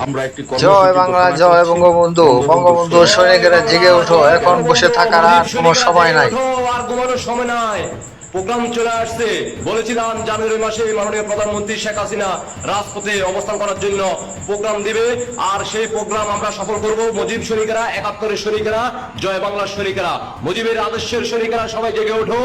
আমরা একটি জয় কর্মসূচি বাংলা, ঘোষণা জয় করছি। বঙ্গবন্ধু। বঙ্গবন্ধুর সৈনিকেরা জেগে ওঠো, এখন বসে থাকার আর কোনো সময় নাই। আর ঘুমানোর সময় নাই। প্রোগ্রাম চলে আসছে। বলেছিলাম জানুয়ারি মাসে মাননীয় প্রধানমন্ত্রী শেখ হাসিনা রাজপথে অবস্থান করার জন্য প্রোগ্রাম দিবে, আর সেই প্রোগ্রাম আমরা সফল করব। মুজিব সৈনিকেরা, 71-এর সৈনিকেরা, জয় বাংলার সৈনিকেরা, মুজিবের আদর্শের সৈনিকেরা সবাই জেগে ওঠো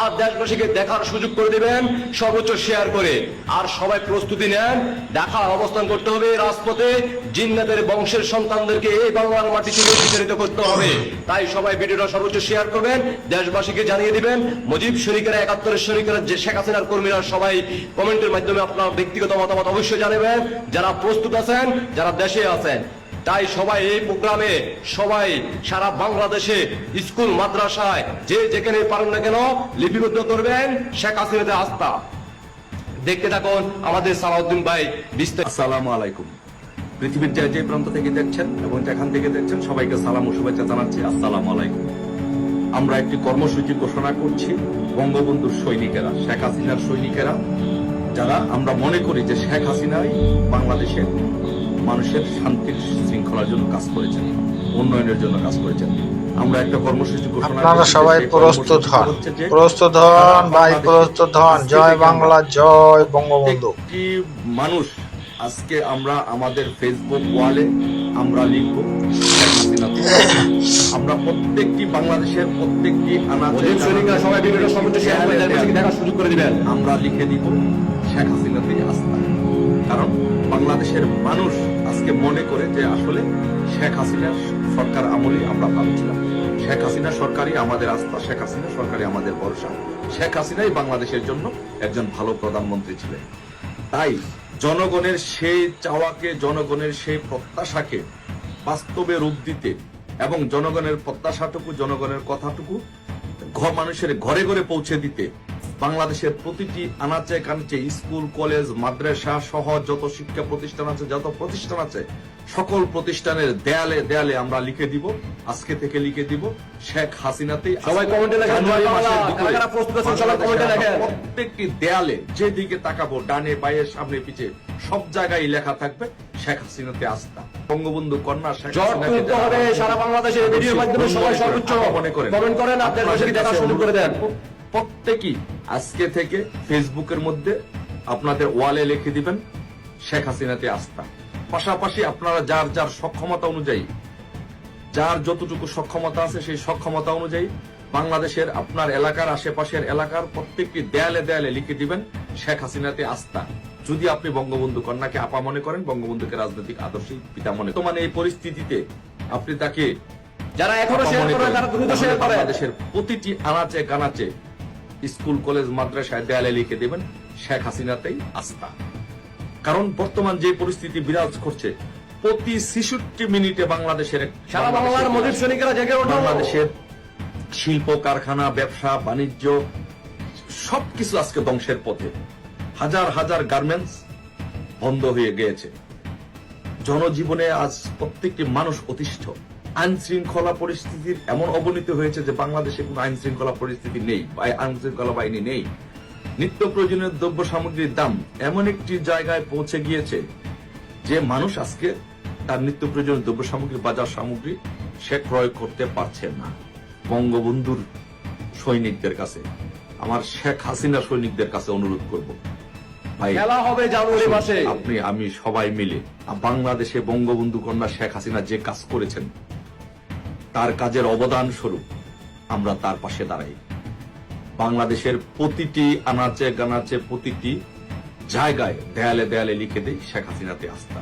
আর দেশবাসীকে দেখার সুযোগ করে দিবেন সর্বোচ্চ শেয়ার করে। আর সবাই প্রস্তুতি নেন, দেখা অবস্থান করতে হবে রাজপথে। জিন্নাতের বংশের সন্তানদেরকে এই বাংলার মাটি থেকে বিতাড়িত করতে হবে। তাই সবাই ভিডিওটা সর্বোচ্চ শেয়ার করবেন, দেশবাসীকে জানিয়ে দিবেন। মুজিব সৈনিকেরা, 71-এর সৈনিকেরা, যে শেখ হাসিনার কর্মীরা সবাই কমেন্টের মাধ্যমে আপনার ব্যক্তিগত মতামত অবশ্যই জানাবেন, যারা প্রস্তুত আছেন, যারা দেশে আছেন। তাই সবাই এই প্রোগ্রামে, সবাই সারা বাংলাদেশে স্কুল মাদ্রাসায় যে যেখানে পারেন না কেন লিপিবদ্ধ করবেন শেখ হাসিনাতে আস্থা। দেখতে থাকুন আমাদের সালাউদ্দিন ভাই বিস্তারিত। আসসালামু আলাইকুম। পৃথিবীর যে প্রান্ত থেকে দেখছেন এবং যেখান থেকে দেখছেন সবাইকে সালাম ও শুভেচ্ছা জানাচ্ছি। আসসালামু আলাইকুম। আমরা একটি কর্মসূচি ঘোষণা করছি। বঙ্গবন্ধুর সৈনিকেরা, শেখ হাসিনার সৈনিকেরা, যারা আমরা মনে করি যে শেখ হাসিনাই বাংলাদেশের মানুষের শান্তির শৃঙ্খলার জন্য কাজ করেছেন, উন্নয়নের জন্য কাজ করেছেন। আমরা একটা কর্মসূচি ঘোষণা আপনারা করছি। সবাই সেই প্রস্তুত কর্মসূচি হন, হচ্ছে যে প্রস্তুত হন ভাই, প্রস্তুত হন। জয় বাংলা, জয় বঙ্গবন্ধু। প্রত্যেকটি মানুষ আজকে আমরা আমাদের ফেসবুক ওয়ালে আমরা লিখব শেখ হাসিনাতে। আমরা প্রত্যেকটি বাংলাদেশের প্রত্যেকটি মুজিব সৈনিকরা সবাই ভিডিওটা সর্বোচ্চ শেয়ার করে দেশবাসীকে দেখার সুযোগ করে দিবেন। আমরা লিখে দিব শেখ হাসিনাতে আস্থা। কারণ বাংলাদেশের মানুষ আজকে মনে করে যে আসলে শেখ হাসিনার সরকার আমলেই আমরা ভালো ছিলাম। শেখ হাসিনা সরকারই আমাদের আস্থা, শেখ হাসিনা সরকারই আমাদের ভরসা। শেখ হাসিনাই বাংলাদেশের জন্য একজন ভালো প্রধানমন্ত্রী ছিলেন। তাই জনগণের সেই চাওয়াকে, জনগণের সেই প্রত্যাশাকে বাস্তবে রূপ দিতে এবং জনগণের প্রত্যাশাটুকু, জনগণের কথাটুকু মানুষের ঘরে ঘরে পৌঁছে দিতে বাংলাদেশের প্রতিটি আনাচে কানাচে, স্কুল, কলেজ, মাদ্রাসা সহ যত শিক্ষা প্রতিষ্ঠান আছে, যত প্রতিষ্ঠান আছে, সকল প্রতিষ্ঠানের দেয়ালে দেয়ালে আমরা লিখে দিব, আজকে থেকে লিখে দিব শেখ হাসিনাতেই। সবাই কমেন্টে লেখেন জানুয়ারি মাসের কারা দুপুরে কারা প্রস্তুত আছেন সবাই কমেন্টে লেখেন। প্রত্যেকটি দেয়ালে যেদিকে তাকাবো, ডানে বাঁয়ে সামনে পিছে সব জায়গায় লেখা থাকবে শেখ হাসিনাতে আস্থা। বঙ্গবন্ধু কন্যা শেখ জট তুলতে হবে সারা বাংলাদেশে। ভিডিওর মাধ্যমে সবাই সর্বোচ্চ কমেন্ট করেন আর দেশবাসীকে দেখার সুযোগ করে দেন। প্রত্যেকেই আজকে থেকে ফেসবুকের মধ্যে আপনাদের ওয়ালে লিখে দিবেন শেখ হাসিনাতে আস্থা। পাশাপাশি আপনারা যার যার সক্ষমতা অনুযায়ী, যার যতটুকু সক্ষমতা আছে সেই সক্ষমতা অনুযায়ী বাংলাদেশের আপনার এলাকার, আশেপাশের এলাকার প্রত্যেকটি দেয়ালে দেয়ালে লিখে দিবেন শেখ হাসিনাতে আস্থা। যদি আপনি বঙ্গবন্ধু কন্যাকে আপা মনে করেন, বঙ্গবন্ধুকে রাজনৈতিক আদর্শিক পিতা মনে করেন, মানে এই পরিস্থিতিতে আপনি তাকে যারা এখনো শেয়ার করেন তারা দ্রুত শেয়ার করেন। বাংলাদেশের প্রতিটি আনাচে কানাচে, স্কুল, কলেজ, মাদ্রাসায় দেয়ালে লিখে দেবেন শেখ হাসিনাতেই আস্থা। কারণ বর্তমান যে পরিস্থিতি বিরাজ করছে, প্রতি 66 মিনিটে বাংলাদেশের সারা বাংলার মুজিব সৈনিকরা জেগে ওঠো। বাংলাদেশের শিল্প কারখানা, ব্যবসা বাণিজ্য সবকিছু আজকে ধ্বংসের পথে। হাজার হাজার গার্মেন্টস বন্ধ হয়ে গিয়েছে। জনজীবনে আজ প্রত্যেকটি মানুষ অতিষ্ঠ। আইন শৃঙ্খলা পরিস্থিতির এমন অবনতি হয়েছে যে বাংলাদেশে কোনো আইন শৃঙ্খলা পরিস্থিতি নেই, আইন শৃঙ্খলা বাহিনী নেই। নিত্য প্রয়োজনীয় দ্রব্য সামগ্রীর দাম এমন একটি জায়গায় পৌঁছে গিয়েছে যে মানুষ আজকে তার নিত্য প্রয়োজনীয় দ্রব্য সামগ্রী, বাজার সামগ্রী সে ক্রয় করতে পারছে না। বঙ্গবন্ধুর সৈনিকদের কাছে, আমার শেখ হাসিনা সৈনিকদের কাছে অনুরোধ করব, ভাই খেলা হবে জানুয়ারি মাসে। আপনি আমি সবাই মিলে বাংলাদেশে বঙ্গবন্ধু কন্যা শেখ হাসিনা যে কাজ করেছেন তার কাজের অবদান স্বরূপ আমরা তার পাশে দাঁড়াই। বাংলাদেশের প্রতিটি আনাচে গানাচে, প্রতিটি জায়গায় দেয়ালে দেয়ালে লিখে দেই শেখ হাসিনাতে আস্থা।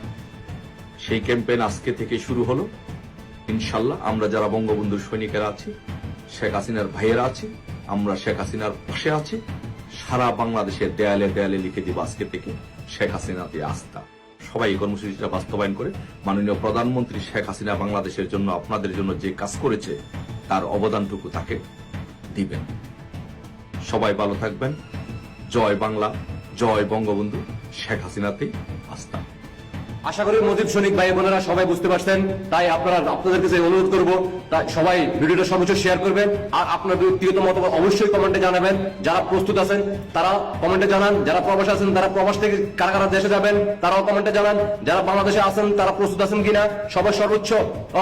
সেই ক্যাম্পেইন আজকে থেকে শুরু হলো। ইনশাল্লাহ আমরা যারা বঙ্গবন্ধুর সৈনিকেরা আছি, শেখ হাসিনার ভাইয়েরা আছি, আমরা শেখ হাসিনার পাশে আছি। সারা বাংলাদেশের দেয়ালে দেয়ালে লিখে দিব আজকে থেকে শেখ হাসিনাতে আস্থা। সবাই এই কর্মসূচিটা বাস্তবায়ন করে মাননীয় প্রধানমন্ত্রী শেখ হাসিনা বাংলাদেশের জন্য, আপনাদের জন্য যে কাজ করেছে তার অবদানটুকু তাকে দিবেন। সবাই ভালো থাকবেন। জয় বাংলা, জয় বঙ্গবন্ধু, শেখ হাসিনাতেই আস্থা। আশা করি মুজিব সৈনিক ভাই বোনেরা সবাই বুঝতে পারছেন, তাই আপনাদের কাছে অনুরোধ করব, তাই সবাই ভিডিওটা সর্বোচ্চ শেয়ার করবেন, আর আপনার ব্যক্তিগত মতামত অবশ্যই কমেন্টে জানাবেন। যারা প্রস্তুত আছেন তারা কমেন্টে জানান, যারা প্রবাসে আছেন তারা প্রবাস থেকে কারা কারা দেশে যাবেন তারাও কমেন্টে জানান, যারা বাংলাদেশে আছেন তারা প্রস্তুত আছেন কিনা সবাই সর্বোচ্চ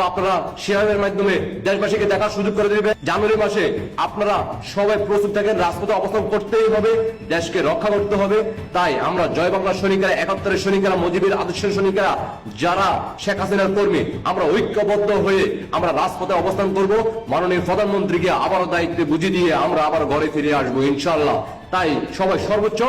আপনারা শেয়ারের মাধ্যমে দেশবাসীকে দেখার সুযোগ করে দেবেন। জানুয়ারি মাসে আপনারা সবাই প্রস্তুত থাকেন, রাজপথে অবস্থান করতেই হবে, দেশকে রক্ষা করতে হবে। তাই আমরা জয় বাংলার সৈনিকেরা, 71-এর সৈনিকেরা, মুজিবের আদর্শের সৈনিকেরা, যারা শেখ হাসিনার কর্মী, আমরা ঐক্যবদ্ধ হয়ে আমরা রাজপথে অবস্থান করব। মাননীয় প্রধানমন্ত্রীকে আবারও দায়িত্বে বুঝিয়ে দিয়ে আমরা আবার ঘরে ফিরে আসবো ইনশাআল্লাহ। তাই সবাই সর্বোচ্চ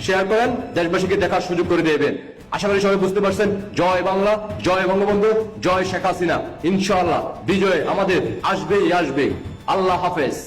শেয়ার করেন, দেশবাসীকে দেখার সুযোগ করে দেবেন। আশা করি সবাই বুঝতে পারছেন। জয় বাংলা, জয় বঙ্গবন্ধু, জয় শেখ হাসিনা। ইনশাআল্লাহ বিজয় আমাদের আসবেই আসবে। আল্লাহ হাফেজ।